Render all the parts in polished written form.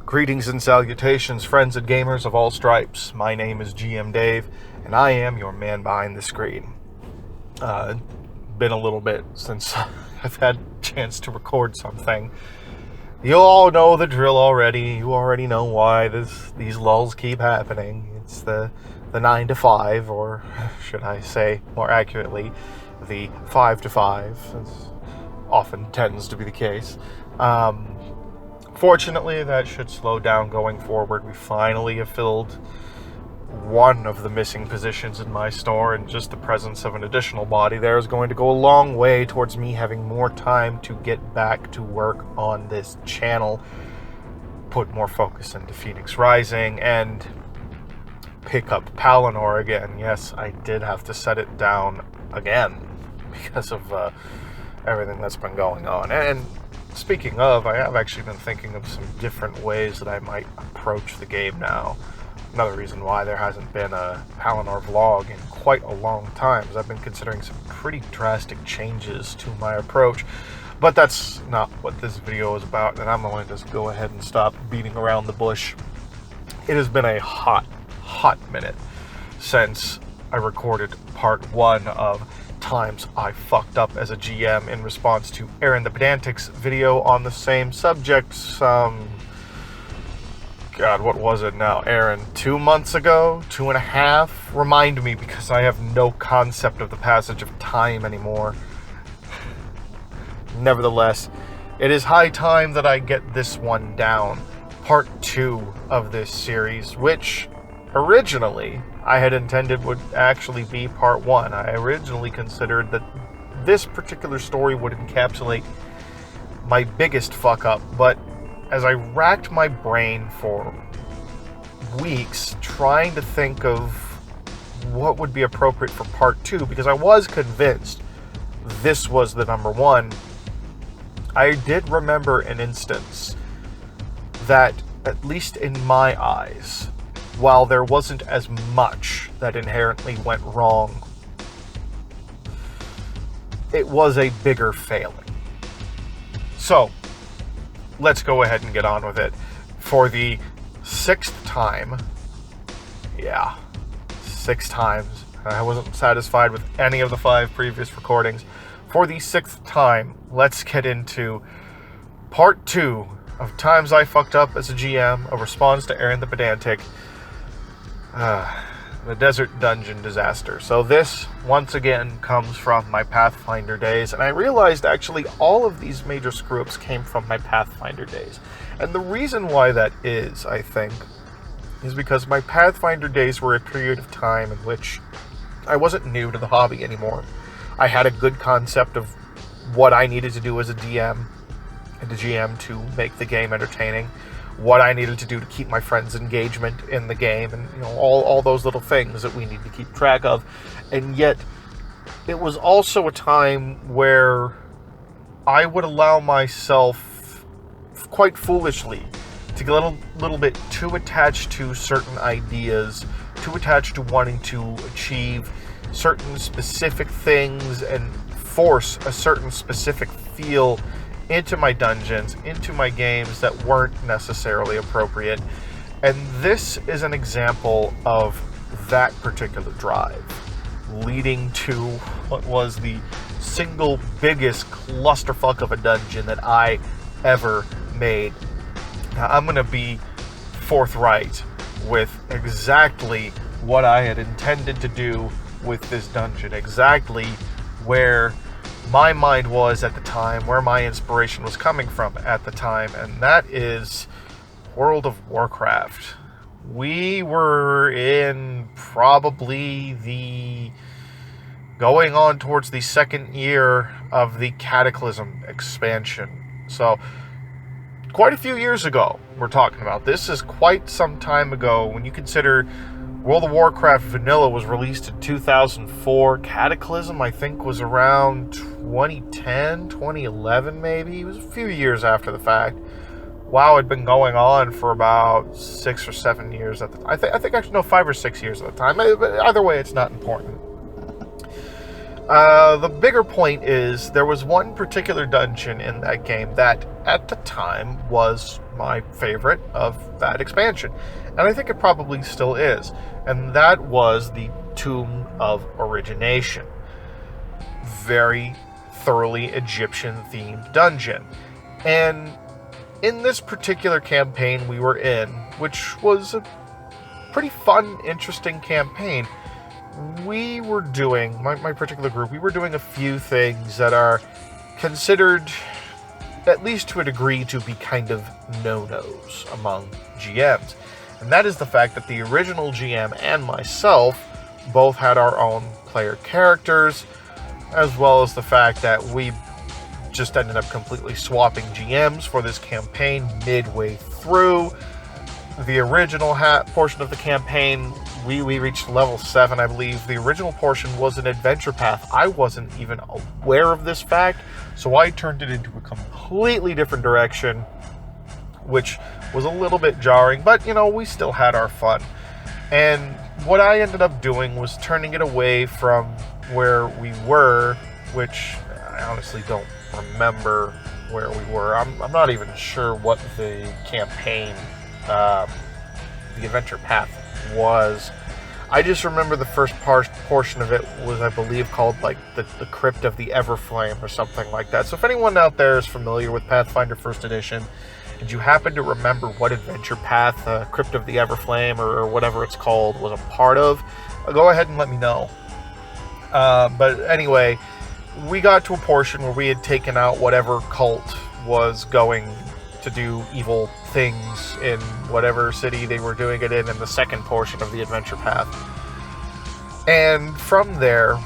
Greetings and salutations, friends and gamers of all stripes. My name is GM Dave, and I am your man behind the screen. Been a little bit since I've had a chance to record something. You all know the drill already. You already know why these lulls keep happening. It's the 9 to 5, or should I say more accurately, the 5 to 5. It often tends to be the case. Fortunately, that should slow down going forward. We finally have filled one of the missing positions in my store, and just the presence of an additional body there is going to go a long way towards me having more time to get back to work on this channel, put more focus into Phoenix Rising, and pick up Palinor again. Yes, I did have to set it down again because of everything that's been going on. And speaking of, I have actually been thinking of some different ways that I might approach the game now. Another reason why there hasn't been a Palinor vlog in quite a long time is I've been considering some pretty drastic changes to my approach. But that's not what this video is about, and I'm going to just go ahead and stop beating around the bush. It has been a hot minute since I recorded part 1 of times I fucked up as a GM in response to Aaron the Pedantic's video on the same subject. God, what was it now, Aaron? 2 months ago? 2.5? Remind me, because I have no concept of the passage of time anymore. Nevertheless, it is high time that I get this one down. Part 2 of this series, which originally I had intended would actually be part 1. I originally considered that this particular story would encapsulate my biggest fuck up, but as I racked my brain for weeks trying to think of what would be appropriate for part 2, because I was convinced this was the number 1, I did remember an instance that, at least in my eyes, while there wasn't as much that inherently went wrong, it was a bigger failing. So, let's go ahead and get on with it. For the 6th time, 6 times, I wasn't satisfied with any of the 5 previous recordings. For the 6th time, let's get into part 2 of Times I Fucked Up as a GM, a response to Aaron the Pedantic, the Desert Dungeon Disaster. So this, once again, comes from my Pathfinder days, and I realized actually all of these major screw-ups came from my Pathfinder days. And the reason why that is, I think, is because my Pathfinder days were a period of time in which I wasn't new to the hobby anymore. I had a good concept of what I needed to do as a DM and a GM to make the game entertaining, what I needed to do to keep my friends' engagement in the game, and all those little things that we need to keep track of. And yet, it was also a time where I would allow myself, quite foolishly, to get a little bit too attached to certain ideas, too attached to wanting to achieve certain specific things and force a certain specific feel into my dungeons, into my games that weren't necessarily appropriate. And this is an example of that particular drive, leading to what was the single biggest clusterfuck of a dungeon that I ever made. Now, I'm going to be forthright with exactly what I had intended to do with this dungeon, exactly where my mind was at the time, where my inspiration was coming from at the time, and that is World of Warcraft. We were in probably going on towards the 2nd year of the Cataclysm expansion. So, quite a few years ago we're talking about. This is quite some time ago when you consider World of Warcraft Vanilla was released in 2004. Cataclysm, I think, was around 2010, 2011 maybe. It was a few years after the fact. WoW had been going on for about 6 or 7 years at the time. I think actually, no, 5 or 6 years at the time. But either way, it's not important. The bigger point is there was one particular dungeon in that game that, at the time, was my favorite of that expansion. And I think it probably still is. And that was the Tomb of Origination. Very thoroughly Egyptian-themed dungeon. And in this particular campaign we were in, which was a pretty fun, interesting campaign, we were doing, my particular group, we were doing a few things that are considered, at least to a degree, to be kind of no-nos among GMs. And that is the fact that the original GM and myself both had our own player characters, as well as the fact that we just ended up completely swapping GMs for this campaign midway through. The original portion of the campaign, we reached level 7, I believe. The original portion was an adventure path. I wasn't even aware of this fact, so I turned it into a completely different direction, which was a little bit jarring, but, you know, we still had our fun. And what I ended up doing was turning it away from where we were, which I honestly don't remember where we were. I'm not even sure what the campaign, the adventure path was. I just remember the first portion of it was, I believe, called like the Crypt of the Everflame or something like that. So if anyone out there is familiar with Pathfinder 1st Edition, and you happen to remember what adventure path Crypt of the Everflame or whatever it's called was a part of, go ahead and let me know. But anyway, we got to a portion where we had taken out whatever cult was going to do evil things in whatever city they were doing it in the second portion of the adventure path. And from there,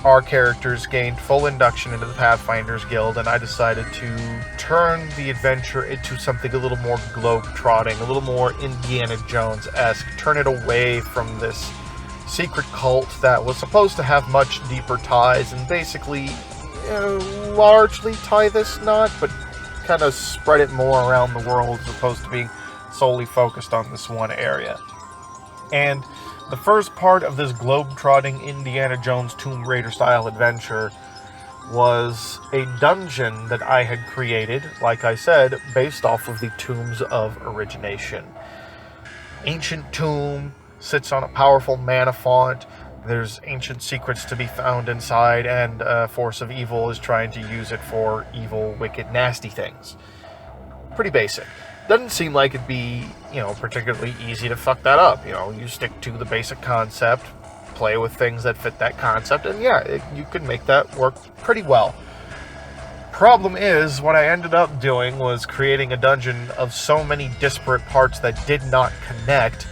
our characters gained full induction into the Pathfinders Guild, and I decided to turn the adventure into something a little more globe-trotting, a little more Indiana Jones-esque, turn it away from this secret cult that was supposed to have much deeper ties and basically largely tie this knot, but kind of spread it more around the world as opposed to being solely focused on this one area. And the first part of this globe-trotting Indiana Jones Tomb Raider style adventure was a dungeon that I had created, like I said, based off of the Tombs of Origination. Ancient tomb, sits on a powerful mana font. There's ancient secrets to be found inside, and a force of evil is trying to use it for evil, wicked, nasty things. Pretty basic. Doesn't seem like it'd be, particularly easy to fuck that up. You stick to the basic concept, play with things that fit that concept, and you can make that work pretty well. Problem is, what I ended up doing was creating a dungeon of so many disparate parts that did not connect,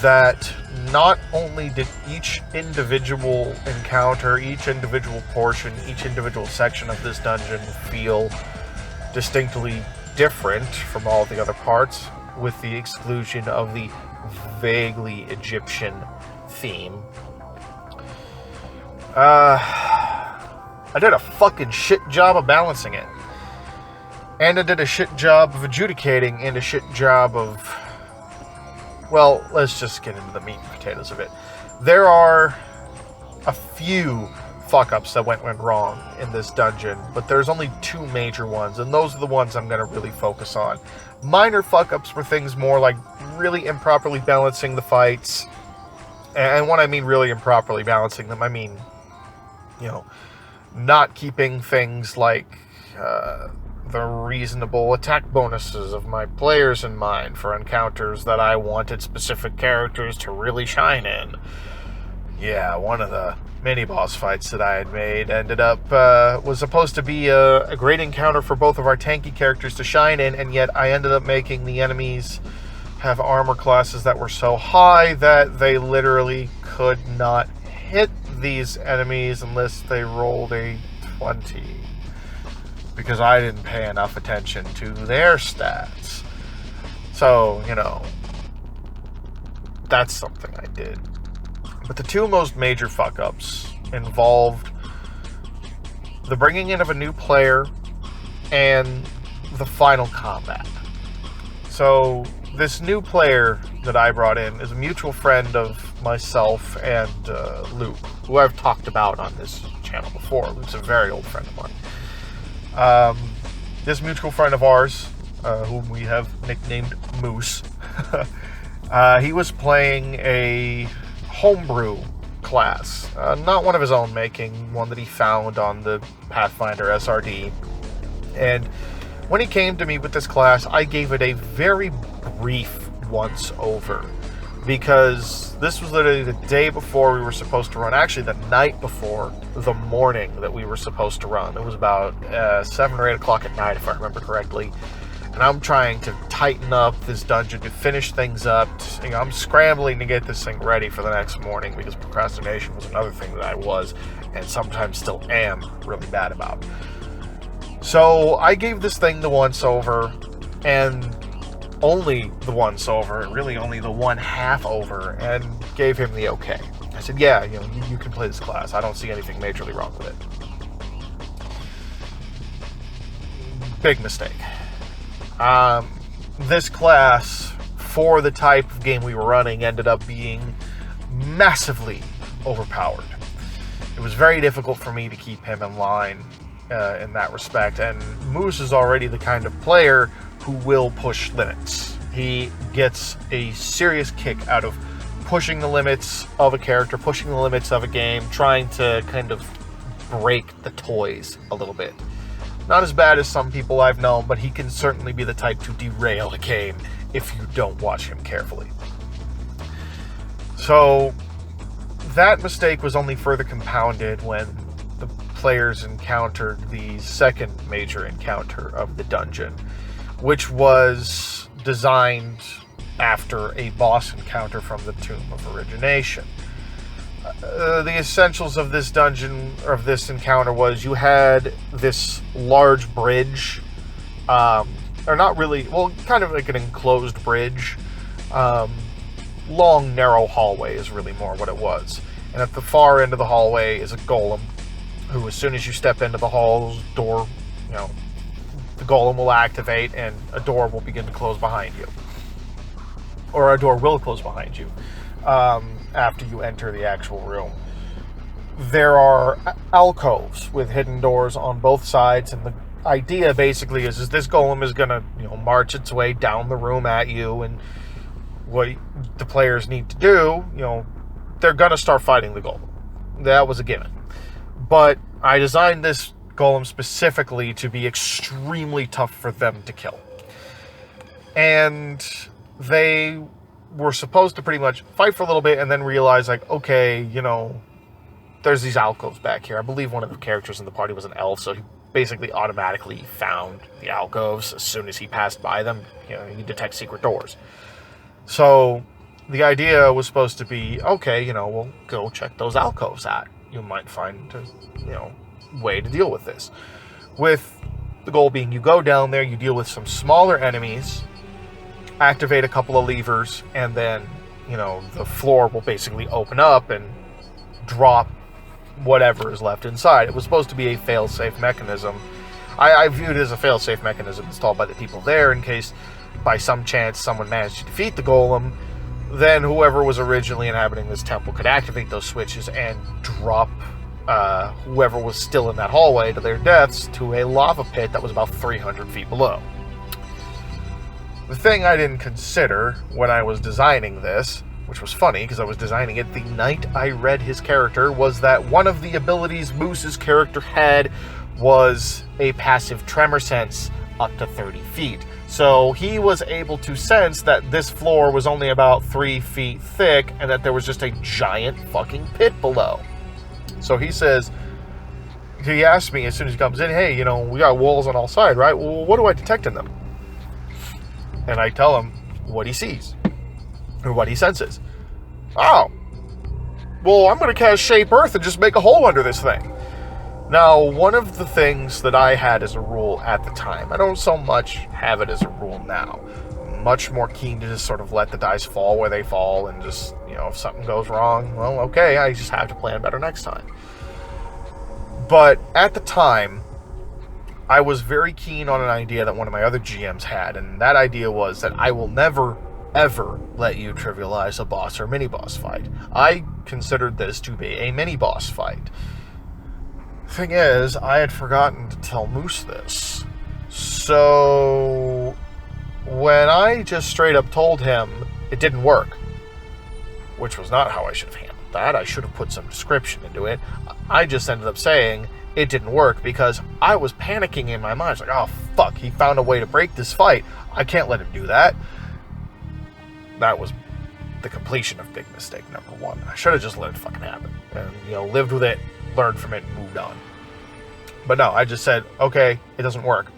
that not only did each individual encounter, each individual portion, each individual section of this dungeon feel distinctly different from all the other parts, with the exclusion of the vaguely Egyptian theme. I did a fucking shit job of balancing it. And I did a shit job of adjudicating and a shit job of... Well, let's just get into the meat and potatoes of it. There are a few fuck-ups that went wrong in this dungeon, but there's only two major ones, and those are the ones I'm going to really focus on. Minor fuck-ups were things more like really improperly balancing the fights, and when I mean really improperly balancing them, I mean, not keeping things like the reasonable attack bonuses of my players in mind for encounters that I wanted specific characters to really shine in. Yeah, one of the mini-boss fights that I had made ended up, was supposed to be a great encounter for both of our tanky characters to shine in, and yet I ended up making the enemies have armor classes that were so high that they literally could not hit these enemies unless they rolled a 20. Because I didn't pay enough attention to their stats. So, that's something I did. But the two most major fuck-ups involved the bringing in of a new player and the final combat. So, this new player that I brought in is a mutual friend of myself and Luke, who I've talked about on this channel before. Luke's a very old friend of mine. This mutual friend of ours, whom we have nicknamed Moose, he was playing a homebrew class, not one of his own making, one that he found on the Pathfinder SRD. And when he came to me with this class, I gave it a very brief once over, because this was literally the day before we were supposed to run, actually the night before the morning that we were supposed to run. It was about 7 or 8 o'clock at night, if I remember correctly. And I'm trying to tighten up this dungeon, to finish things up. I'm scrambling to get this thing ready for the next morning, because procrastination was another thing that I was, and sometimes still am, really bad about. So I gave this thing the once over, and only the once over, really only the 1/2 over, and gave him the okay. I said, yeah, you can play this class. I don't see anything majorly wrong with it. Big mistake. This class, for the type of game we were running, ended up being massively overpowered. It was very difficult for me to keep him in line in that respect, and Moose is already the kind of player who will push limits. He gets a serious kick out of pushing the limits of a character, pushing the limits of a game, trying to kind of break the toys a little bit. Not as bad as some people I've known, but he can certainly be the type to derail a game if you don't watch him carefully. So that mistake was only further compounded when the players encountered the second major encounter of the dungeon, which was designed after a boss encounter from the Tomb of Origination. The essentials of this dungeon, or of this encounter, was you had this large bridge, or not really, well, kind of like an enclosed bridge. Long, narrow hallway is really more what it was. And at the far end of the hallway is a golem, who, as soon as you step into the hall's door, the golem will activate and a door will begin to close behind you. Or a door will close behind you after you enter the actual room. There are alcoves with hidden doors on both sides, and the idea basically is this golem is going to march its way down the room at you, and what the players need to do, they're going to start fighting the golem. That was a given. But I designed this golem specifically to be extremely tough for them to kill. And they were supposed to pretty much fight for a little bit and then realize, okay, there's these alcoves back here. I believe one of the characters in the party was an elf, so he basically automatically found the alcoves as soon as he passed by them. He detects secret doors. So the idea was supposed to be, okay, we'll go check those alcoves out. You might find a, way to deal with this. With the goal being, you go down there, you deal with some smaller enemies, activate a couple of levers, and then, the floor will basically open up and drop whatever is left inside. It was supposed to be a fail-safe mechanism. I viewed it as a fail-safe mechanism installed by the people there in case, by some chance, someone managed to defeat the golem. Then whoever was originally inhabiting this temple could activate those switches and drop whoever was still in that hallway to their deaths to a lava pit that was about 300 feet below. The thing I didn't consider when I was designing this, which was funny because I was designing it the night I read his character, was that one of the abilities Moose's character had was a passive tremor sense up to 30 feet. So he was able to sense that this floor was only about 3 feet thick and that there was just a giant fucking pit below. So he asked me as soon as he comes in, hey, we got walls on all sides, right? Well, what do I detect in them? And I tell him what he sees, or what he senses. Oh, well, I'm going to cast Shape Earth and just make a hole under this thing. Now, one of the things that I had as a rule at the time, I don't so much have it as a rule now. I'm much more keen to just sort of let the dice fall where they fall, and just, if something goes wrong, well, okay, I just have to plan better next time. But at the time, I was very keen on an idea that one of my other GMs had, and that idea was that I will never, ever let you trivialize a boss or mini-boss fight. I considered this to be a mini-boss fight. Thing is, I had forgotten to tell Moose this. So when I just straight up told him it didn't work, which was not how I should have handled that, I should have put some description into it. I just ended up saying it didn't work because I was panicking in my mind. I was like, oh fuck, he found a way to break this fight. I can't let him do that. That was the completion of big mistake number one. I should have just let it fucking happen. And, lived with it, learned from it, and moved on. But no, I just said, okay, it doesn't work.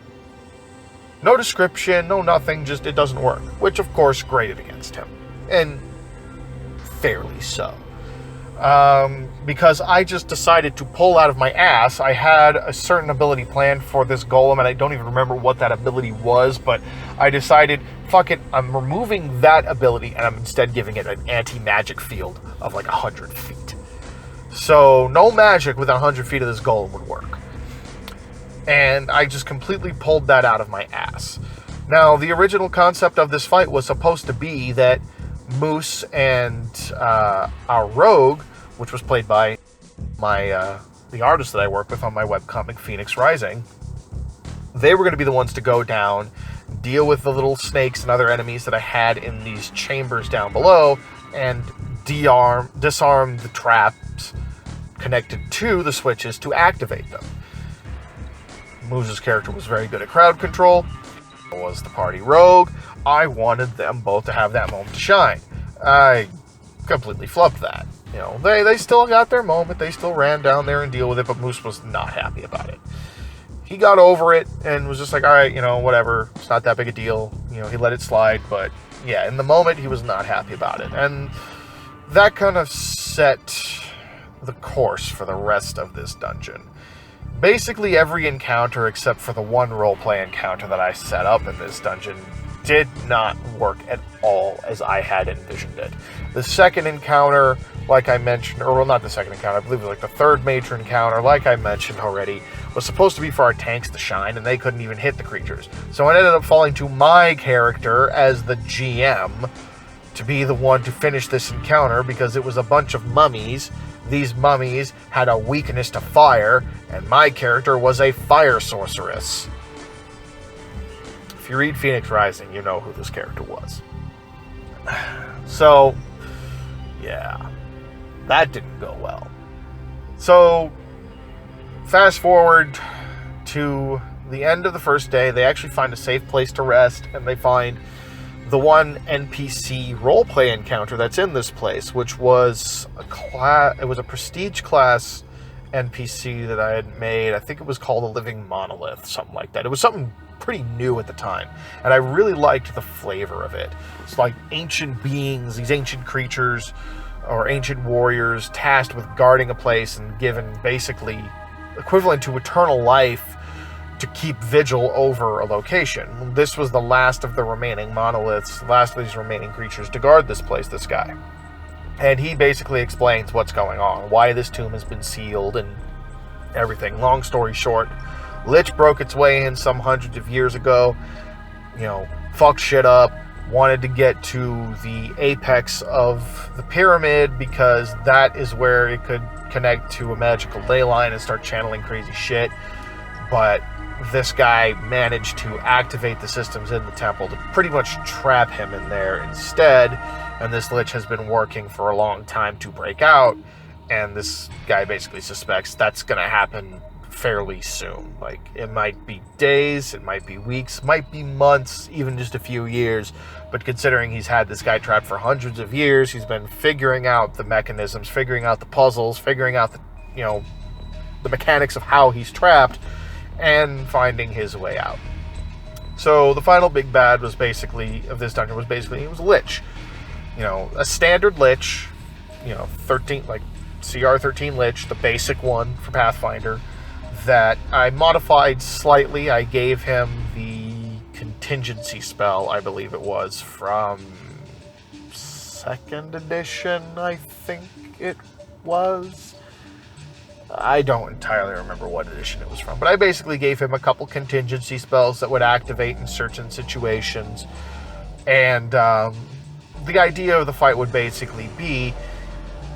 No description, no nothing, just it doesn't work. Which, of course, grated against him. And fairly so. Because I just decided to pull out of my ass. I had a certain ability planned for this golem, and I don't even remember what that ability was, but I decided, fuck it, I'm removing that ability, and I'm instead giving it an anti-magic field of like 100 feet. So no magic within 100 feet of this golem would work. And I just completely pulled that out of my ass. Now, the original concept of this fight was supposed to be that Moose and our rogue, which was played by the artist that I work with on my webcomic, Phoenix Rising, they were going to be the ones to go down, deal with the little snakes and other enemies that I had in these chambers down below, and disarm the traps connected to the switches to activate them. Moose's character was very good at crowd control, was the party rogue. I wanted them both to have that moment to shine. I completely flubbed that. They still got their moment. They still ran down there and deal with it, but Moose was not happy about it. He got over it and was just like, all right, whatever. It's not that big a deal. He let it slide, but yeah, in the moment, he was not happy about it. And that kind of set the course for the rest of this dungeon. Basically, every encounter except for the one roleplay encounter that I set up in this dungeon did not work at all as I had envisioned it. The second encounter, like I mentioned, or well, not the second encounter, I believe it was like the third major encounter, like I mentioned already, was supposed to be for our tanks to shine, and they couldn't even hit the creatures. So it ended up falling to my character as the GM to be the one to finish this encounter because it was a bunch of mummies. These mummies had a weakness to fire, and my character was a fire sorceress. If you read Phoenix Rising, you know who this character was. So, yeah, that didn't go well. So, fast forward to the end of the first day, they actually find a safe place to rest, and they find the one NPC roleplay encounter that's in this place, which was a prestige class NPC that I had made. I think it was called a Living Monolith, something like that. It was something pretty new at the time, and I really liked the flavor of it. It's like ancient beings, these ancient creatures, or ancient warriors tasked with guarding a place and given basically equivalent to eternal life to keep vigil over a location. This was the last of the remaining monoliths, last of these remaining creatures to guard this place, this guy. And he basically explains what's going on, why this tomb has been sealed and everything. Long story short, Lich broke its way in some hundreds of years ago, fucked shit up, wanted to get to the apex of the pyramid because that is where it could connect to a magical ley line and start channeling crazy shit. But this guy managed to activate the systems in the temple to pretty much trap him in there instead, and this Lich has been working for a long time to break out, and this guy basically suspects that's going to happen fairly soon. Like, it might be days, it might be weeks, might be months, even just a few years, but considering he's had this guy trapped for hundreds of years, he's been figuring out the mechanisms, figuring out the puzzles, figuring out the mechanics of how he's trapped, and finding his way out. So the final big bad was basically, of this dungeon, was basically, he was a Lich. A standard Lich, 13, like CR 13 Lich, the basic one for Pathfinder, that I modified slightly. I gave him the contingency spell, I believe it was, from 2nd edition, I think it was. I don't entirely remember what edition it was from, but I basically gave him a couple contingency spells that would activate in certain situations, and the idea of the fight would basically be,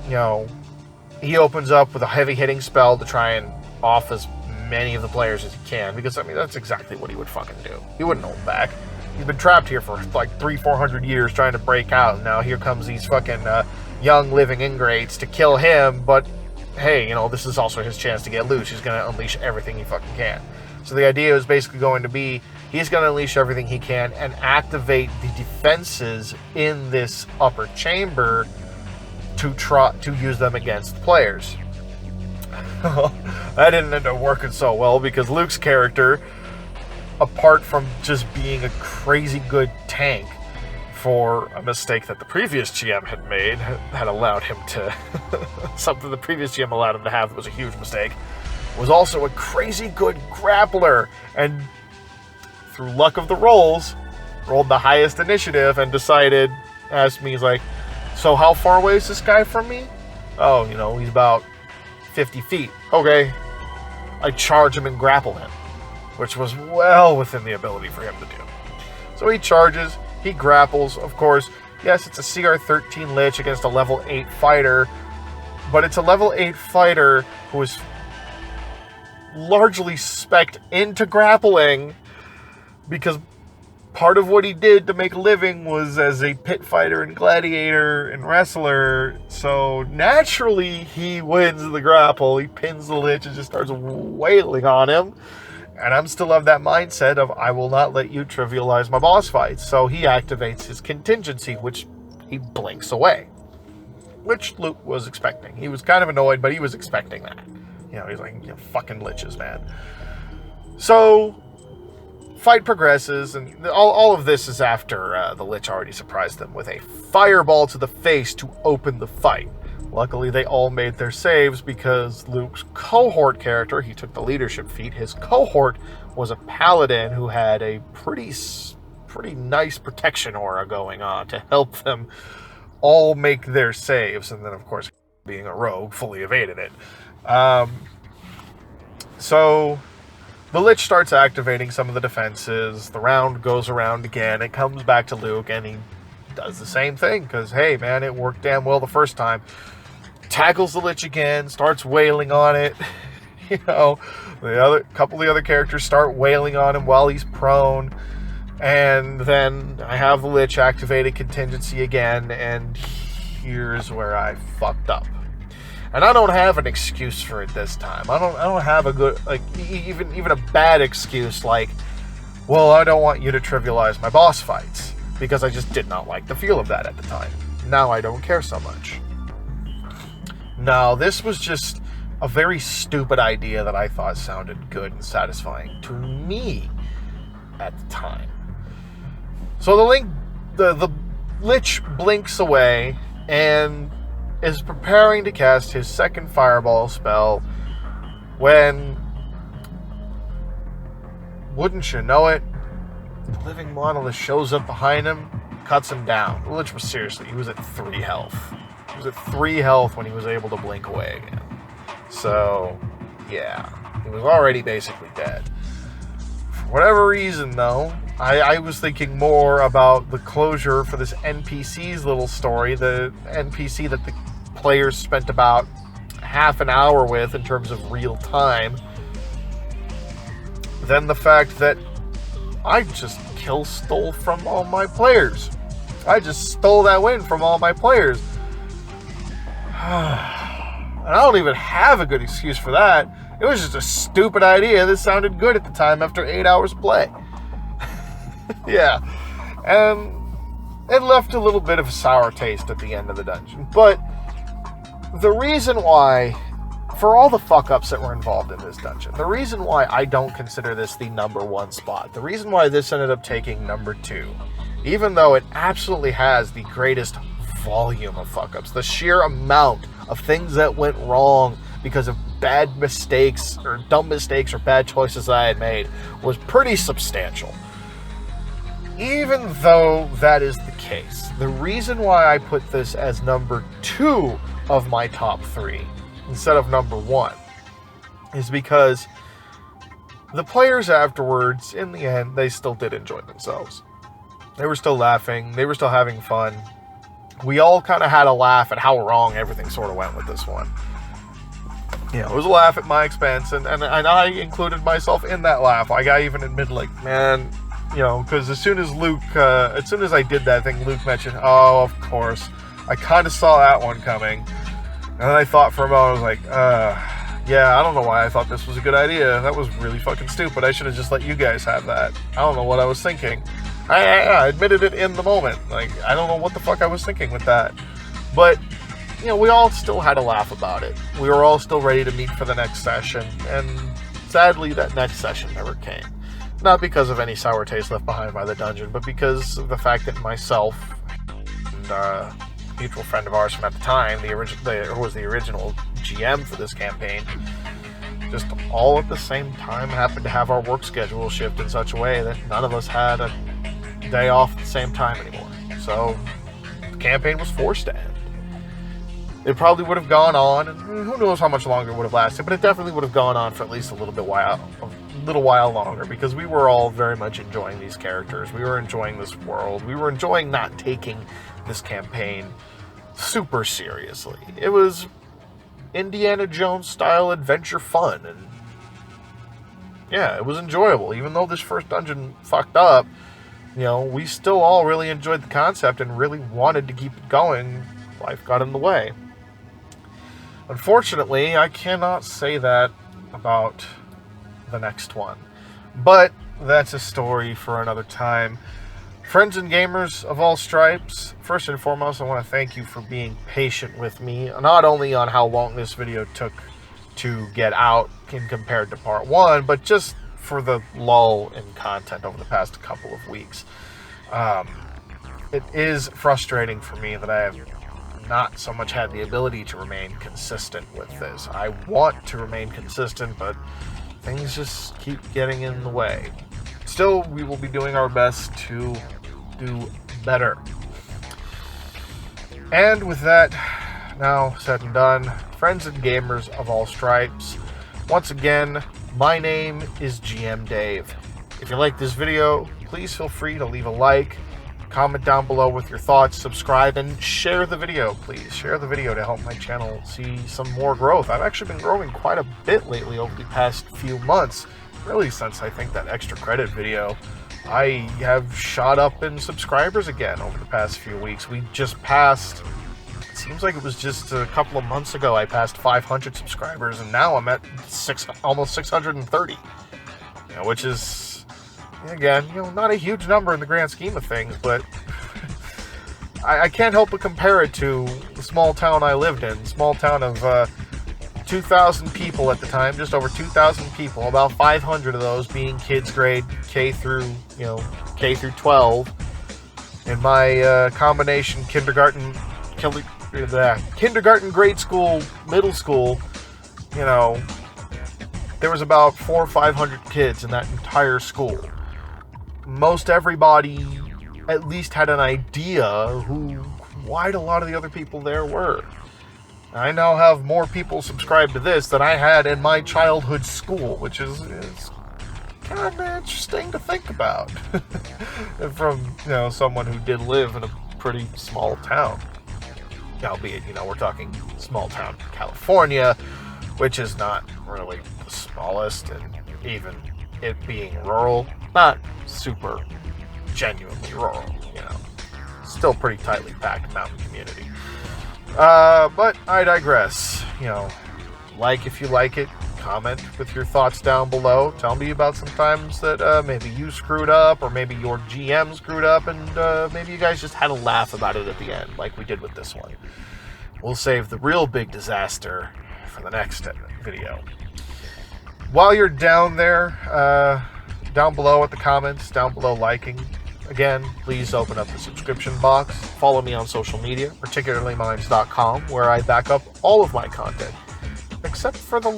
he opens up with a heavy hitting spell to try and off as many of the players as he can, because, I mean, that's exactly what he would fucking do. He wouldn't hold back. He's been trapped here for like 300-400 years trying to break out, and now here comes these fucking young living ingrates to kill him, but hey, you know, this is also his chance to get loose. He's going to unleash everything he fucking can. So the idea is basically going to be, he's going to unleash everything he can and activate the defenses in this upper chamber to use them against the players. That didn't end up working so well, because Luke's character, apart from just being a crazy good tank for a mistake that the previous GM had made, had allowed him to something the previous GM allowed him to have that was a huge mistake, was also a crazy good grappler, and through luck of the rolls, rolled the highest initiative and asked me, he's like, so how far away is this guy from me? Oh, you know, he's about 50 feet. Okay. I charge him and grapple him, which was well within the ability for him to do. So he charges, he grapples. Of course, yes, it's a CR13 Lich against a level 8 fighter, but it's a level 8 fighter who is largely spec'd into grappling, because part of what he did to make a living was as a pit fighter and gladiator and wrestler. So naturally, he wins the grapple. He pins the Lich and just starts wailing on him. And I'm still of that mindset of, I will not let you trivialize my boss fights. So he activates his contingency, which he blinks away, which Luke was expecting. He was kind of annoyed, but he was expecting that. You know, he's like, you know, fucking Liches, man. So fight progresses, and all of this is after the Lich already surprised them with a fireball to the face to open the fight. Luckily, they all made their saves, because Luke's cohort character, he took the leadership feat, his cohort was a paladin who had a pretty nice protection aura going on to help them all make their saves, and then, of course, being a rogue, fully evaded it. So the Lich starts activating some of the defenses. The round goes around again. It comes back to Luke, and he does the same thing, because, hey, man, it worked damn well the first time. Tackles the Lich again, starts wailing on it. You know, couple of the other characters start wailing on him while he's prone. And then I have the Lich activated contingency again, and here's where I fucked up. And I don't have an excuse for it this time. I don't have a good, like, even a bad excuse, like, well, I don't want you to trivialize my boss fights, because I just did not like the feel of that at the time. Now I don't care so much. No, this was just a very stupid idea that I thought sounded good and satisfying to me at the time. So the Lich blinks away and is preparing to cast his second fireball spell when, wouldn't you know it, the living monolith shows up behind him, cuts him down. The Lich was he was at 3 health. He was at 3 health when he was able to blink away again. So, yeah, he was already basically dead. For whatever reason, though, I was thinking more about the closure for this NPC's little story, the NPC that the players spent about half an hour with in terms of real time, than the fact that I just stole from all my players. I just stole that win from all my players. And I don't even have a good excuse for that. It was just a stupid idea that sounded good at the time after 8 hours of play. Yeah. And it left a little bit of a sour taste at the end of the dungeon. But the reason why, for all the fuck-ups that were involved in this dungeon, the reason why I don't consider this the number 1 spot, the reason why this ended up taking number 2, even though it absolutely has the greatest volume of fuck-ups, the sheer amount of things that went wrong because of bad mistakes or dumb mistakes or bad choices that I had made, was pretty substantial. Even though that is the case, the reason why I put this as number 2 of my top 3 instead of number 1 is because the players afterwards, in the end, they still did enjoy themselves. They were still laughing. They were still having fun. We all kind of had a laugh at how wrong everything sort of went with this one. it was a laugh at my expense, and I included myself in that laugh. I even admitted, like, man, because as soon as I did that thing, Luke mentioned, oh, of course, I kind of saw that one coming, and then I thought for a moment, I was like, yeah, I don't know why I thought this was a good idea. That was really fucking stupid. I should have just let you guys have that. I don't know what I was thinking. I admitted it in the moment. Like, I don't know what the fuck I was thinking with that. But, we all still had a laugh about it. We were all still ready to meet for the next session, and sadly, that next session never came. Not because of any sour taste left behind by the dungeon, but because of the fact that myself and a mutual friend of ours from at the time, who was the original GM for this campaign, just all at the same time happened to have our work schedule shift in such a way that none of us had a day off at the same time anymore. So the campaign was forced to end. It probably would have gone on, and who knows how much longer it would have lasted, but it definitely would have gone on for at least a little while longer, because we were all very much enjoying these characters. We were enjoying this world. We were enjoying not taking this campaign super seriously. It was Indiana Jones style adventure fun, and yeah, it was enjoyable. Even though this first dungeon fucked up, we still all really enjoyed the concept and really wanted to keep it going. Life got in the way. Unfortunately, I cannot say that about the next one, but that's a story for another time. Friends and gamers of all stripes, first and foremost, I want to thank you for being patient with me, not only on how long this video took to get out compared to part one, but just for the lull in content over the past couple of weeks. It is frustrating for me that I have not so much had the ability to remain consistent with this. I want to remain consistent, but things just keep getting in the way. Still, we will be doing our best to do better. And with that now said and done, friends and gamers of all stripes, once again, my name is GM Dave. If you like this video, please feel free to leave a like, comment down below with your thoughts, subscribe, and share the video, please. Share the video to help my channel see some more growth. I've actually been growing quite a bit lately over the past few months, really since I think that extra credit video. I have shot up in subscribers again over the past few weeks. We just passed, it seems like it was just a couple of months ago, I passed 500 subscribers, and now I'm at almost 630, which is, again, not a huge number in the grand scheme of things, but I can't help but compare it to the small town I lived in. Small town of 2,000 people at the time, just over 2,000 people, about 500 of those being kids grade K through 12. In my combination kindergarten, grade school, middle school, there was about 400 or 500 kids in that entire school. Most everybody at least had an idea who quite a lot of the other people there were. I now have more people subscribed to this than I had in my childhood school, which is kind of interesting to think about. From, someone who did live in a pretty small town. Albeit, we're talking small town California, which is not really the smallest, and even it being rural, not super genuinely rural, still pretty tightly packed mountain community. But I digress. Like if you like it, comment with your thoughts down below. Tell me about some times that maybe you screwed up, or maybe your GM screwed up, and maybe you guys just had a laugh about it at the end, like we did with this one. We'll save the real big disaster for the next video. While you're down there, down below at the comments, down below liking, again, please open up the subscription box. Follow me on social media, particularly minds.com, where I back up all of my content. Except for the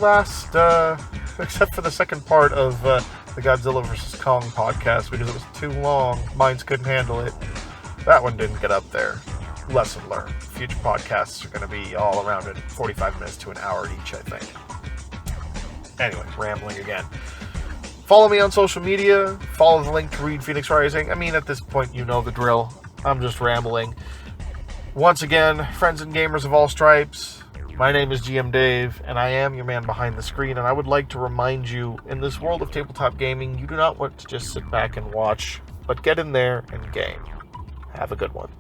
second part of the Godzilla vs. Kong podcast, because it was too long. Minds couldn't handle it. That one didn't get up there. Lesson learned. Future podcasts are going to be all around at 45 minutes to an hour each, I think. Anyway, rambling again. Follow me on social media. Follow the link to read Phoenix Rising. I mean, at this point, you know the drill. I'm just rambling. Once again, friends and gamers of all stripes, My name is GM Dave, and I am your man behind the screen, and I would like to remind you, in this world of tabletop gaming, you do not want to just sit back and watch, but get in there and game. Have a good one.